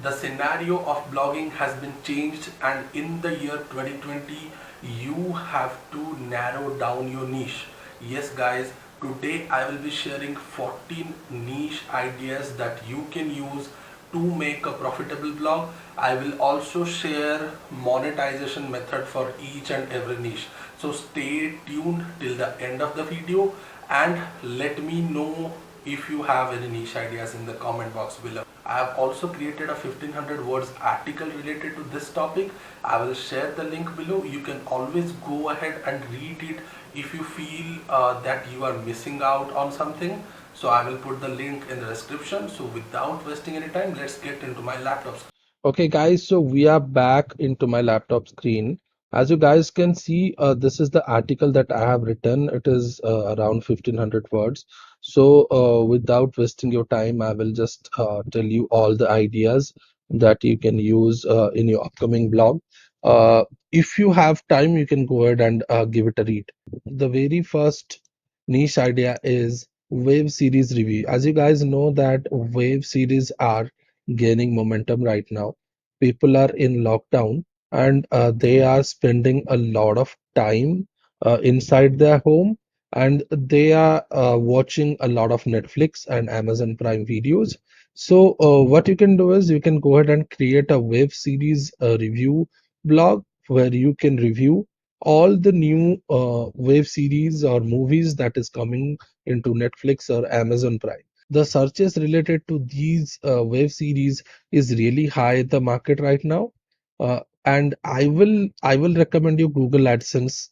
The scenario of blogging has been changed, and in the year 2020 you have to narrow down your niche. Yes guys, today I will be sharing 14 niche ideas that you can use to make a profitable blog. I will also share monetization method for each and every niche. So stay tuned till the end of the video and let me know if you have any niche ideas in the comment box below. I have also created a 1500 words article related to this topic. I will share the link below. You can always go ahead and read it if you feel that you are missing out on something. So I will put the link in the description. So without wasting any time, let's get into my laptop. Okay, guys, so we are back into my laptop screen. As you guys can see, this is the article that I have written. It is around 1500 words. So, without wasting your time, I will just tell you all the ideas that you can use in your upcoming blog. Uh, if you have time, you can go ahead and give it a read. The very first niche idea is wave series review. As you guys know that wave series are gaining momentum right now. People are in lockdown and they are spending a lot of time inside their home, and they are watching a lot of Netflix and Amazon Prime videos. So what you can do is you can go ahead and create a web series review blog where you can review all the new web series or movies that is coming into Netflix or Amazon Prime. The searches related to these web series is really high in the market right now. And I will recommend you Google AdSense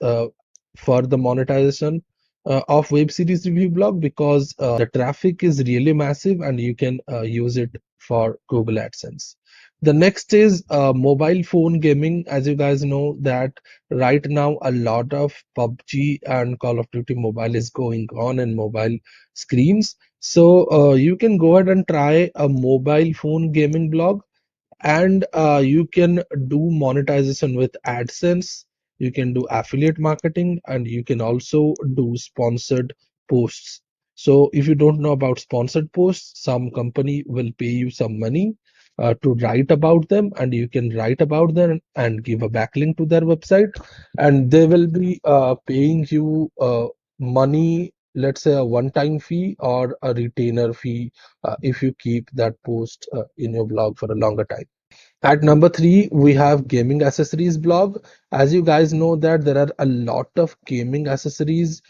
for the monetization of web series review blog, because the traffic is really massive and you can use it for Google AdSense. The next is mobile phone gaming. As you guys know that right now a lot of PUBG and Call of Duty Mobile is going on in mobile screens. So you can go ahead and try a mobile phone gaming blog, and you can do monetization with AdSense. You can do affiliate marketing, and you can also do sponsored posts. So if you don't know about sponsored posts, some company will pay you some money to write about them, and you can write about them and give a backlink to their website, and they will be paying you money, let's say a one-time fee or a retainer fee, if you keep that post in your blog for a longer time. At number three, we have gaming accessories blog. As you guys know that there are a lot of gaming accessories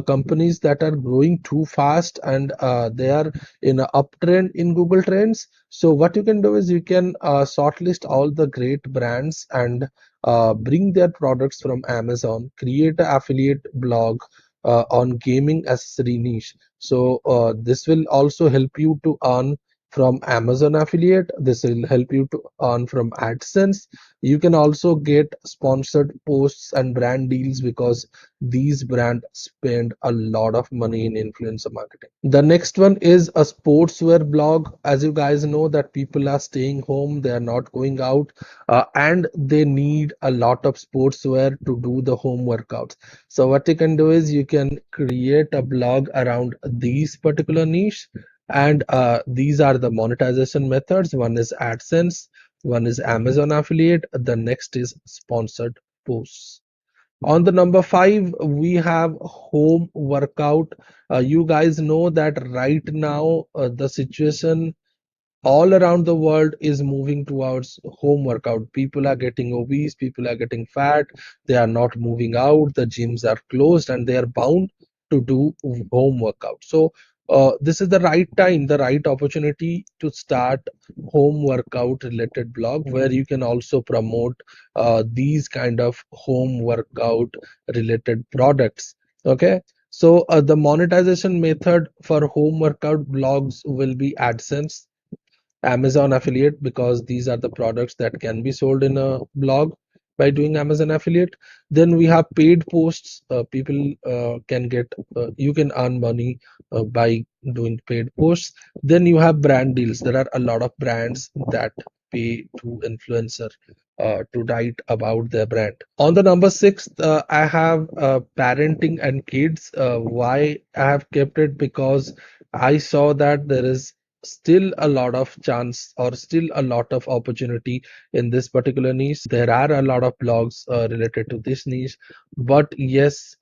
companies that are growing too fast, and they are in an uptrend in Google Trends. So what you can do is you can shortlist all the great brands and bring their products from Amazon, create an affiliate blog on gaming accessory niche. So this will also help you to earn from Amazon affiliate. This will help you to earn from AdSense. You can also get sponsored posts and brand deals because these brands spend a lot of money in influencer marketing. The next one is a sportswear blog. As you guys know that people are staying home, they are not going out, and they need a lot of sportswear to do the home workouts. So what you can do is you can create a blog around these particular niche, and these are the monetization methods. One is AdSense, one is Amazon affiliate, the next is sponsored posts. On the number five, we have home workout. You guys know that right now the situation all around the world is moving towards home workout. People are getting obese, people are getting fat, they are not moving out, the gyms are closed, and they are bound to do home workout. So this is the right time, the right opportunity to start home workout related blog where you can also promote these kind of home workout related products. Okay, so the monetization method for home workout blogs will be AdSense, Amazon affiliate, because these are the products that can be sold in a blog by doing Amazon affiliate. Then we have paid posts. People can get, you can earn money by doing paid posts. Then you have brand deals. There are a lot of brands that pay to influencer to write about their brand. On the number six, I have parenting and kids. Why I have kept it? Because I saw that there is still a lot of chance or still a lot of opportunity in this particular niche. There are a lot of blogs related to this niche, but yes,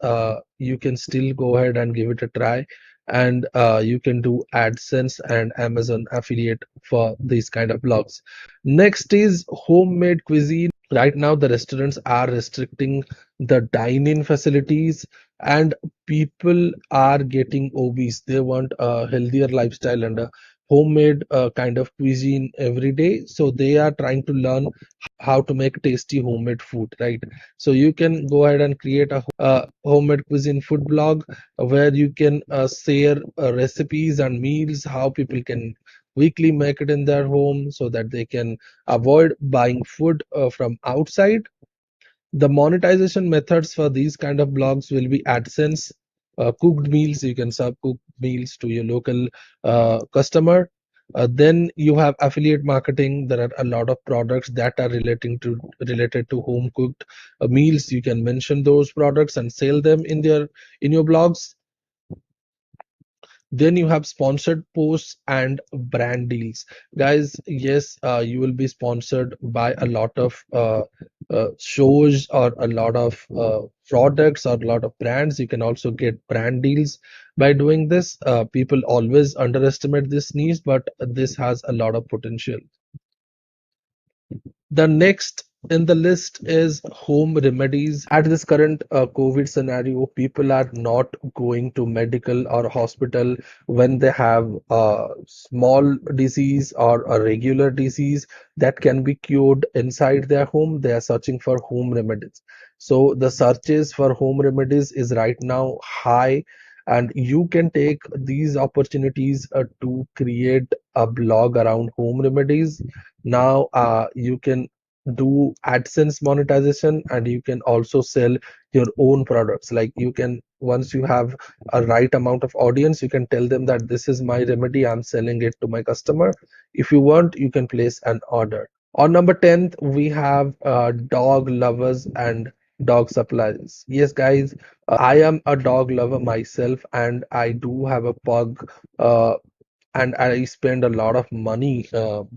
you can still go ahead and give it a try, and you can do AdSense and Amazon affiliate for these kind of blogs. Next is homemade cuisine. Right now, the restaurants are restricting the dine-in facilities, and people are getting obese. They want a healthier lifestyle and a homemade kind of cuisine every day. So they are trying to learn how to make tasty homemade food, right? So you can go ahead and create a homemade cuisine food blog where you can share recipes and meals, how people can weekly make it in their home so that they can avoid buying food from outside. The monetization methods for these kind of blogs will be AdSense, cooked meals. You can serve cooked meals to your local customer. Then you have affiliate marketing. There are a lot of products that are related to home cooked meals. You can mention those products and sell them in your blogs. Then you have sponsored posts and brand deals. Guys, yes, you will be sponsored by a lot of shows or a lot of products or a lot of brands. You can also get brand deals by doing this. People always underestimate this niche, but this has a lot of potential. The next in the list is home remedies. At this current COVID scenario, people are not going to medical or hospital when they have a small disease or a regular disease that can be cured inside their home. They are searching for home remedies. So the searches for home remedies is right now high, and you can take these opportunities to create a blog around home remedies. Now you can do AdSense monetization, and you can also sell your own products. Like you can, once you have a right amount of audience, you can tell them that this is my remedy, I'm selling it to my customer. If you want, you can place an order. On number 10th, we have dog lovers and dog supplies. Yes, guys, I am a dog lover myself, and I do have a pug. And I spend a lot of money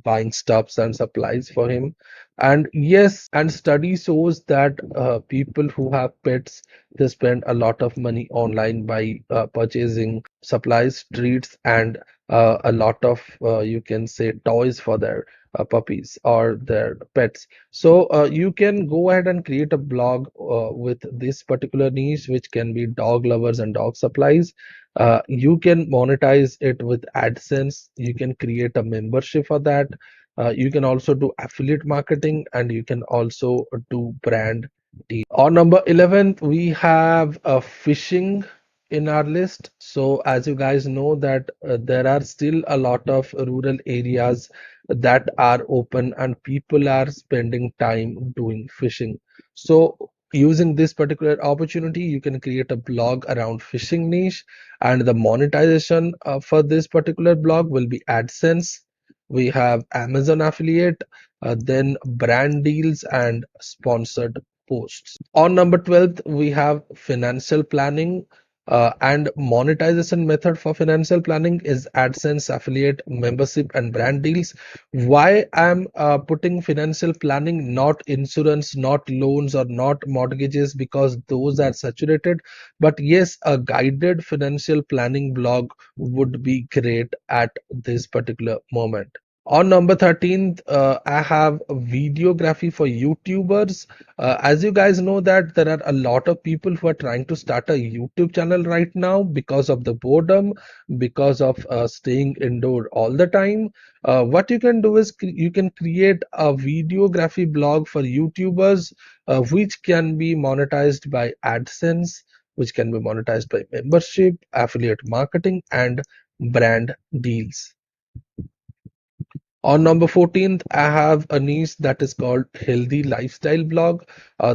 buying stuffs and supplies for him. And yes, and study shows that people who have pets, they spend a lot of money online by purchasing supplies, treats, and a lot of you can say toys for their puppies or their pets. So you can go ahead and create a blog with this particular niche, which can be dog lovers and dog supplies. You can monetize it with AdSense. You can create a membership for that. You can also do affiliate marketing, and you can also do brand deal. On number 11th, we have fishing in our list. So as you guys know that there are still a lot of rural areas that are open and people are spending time doing fishing. So using this particular opportunity, you can create a blog around fishing niche, and the monetization for this particular blog will be AdSense. We have Amazon affiliate, then brand deals and sponsored posts. On number 12th, we have financial planning. And monetization method for financial planning is AdSense, affiliate, membership, and brand deals. Why I'm putting financial planning, not insurance, not loans, or not mortgages, because those are saturated. But yes, a guided financial planning blog would be great at this particular moment. On number 13th, I have videography for YouTubers. As you guys know that there are a lot of people who are trying to start a YouTube channel right now because of the boredom, because of staying indoor all the time. What you can do is you can create a videography blog for YouTubers, which can be monetized by AdSense, which can be monetized by membership, affiliate marketing, and brand deals. On number 14th, I have a niche that is called Healthy Lifestyle Blog.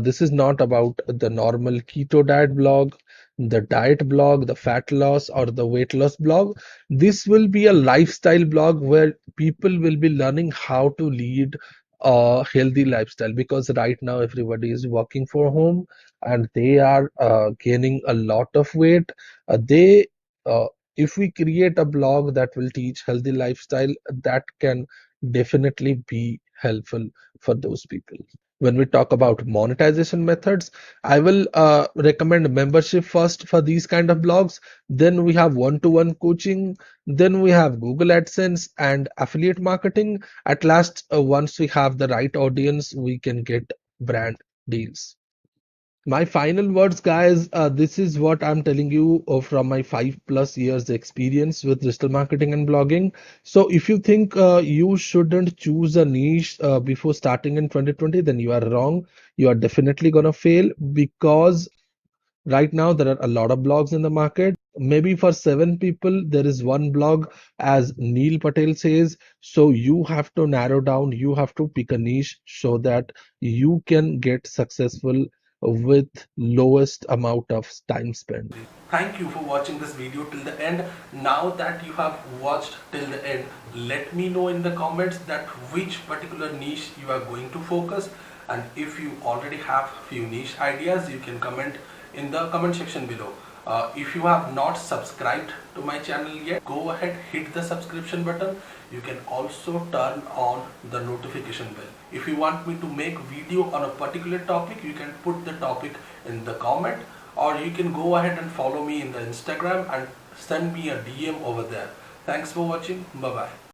This is not about the normal keto diet blog, the diet blog, the fat loss, or the weight loss blog. This will be a lifestyle blog where people will be learning how to lead a healthy lifestyle, because right now everybody is working for home and they are gaining a lot of weight. They uh, if we create a blog that will teach healthy lifestyle, that can definitely be helpful for those people. When we talk about monetization methods, I will recommend membership first for these kind of blogs. Then we have one-to-one coaching. Then we have Google AdSense and affiliate marketing. At last, once we have the right audience, we can get brand deals. My final words, guys, this is what I'm telling you from my 5+ years experience with digital marketing and blogging. So if you think you shouldn't choose a niche before starting in 2020, then you are wrong. You are definitely gonna fail, because right now there are a lot of blogs in the market. Maybe for 7 people, there is one blog, as Neil Patel says. So you have to narrow down, you have to pick a niche so that you can get successful with lowest amount of time spent. Thank you for watching this video till the end. Now that you have watched till the end, let me know in the comments that which particular niche you are going to focus, and if you already have few niche ideas, you can comment in the comment section below. If you have not subscribed to my channel yet, go ahead, hit the subscription button. You can also turn on the notification bell. If you want me to make video on a particular topic, you can put the topic in the comment, or you can go ahead and follow me in the Instagram and send me a DM over there. Thanks for watching. Bye bye.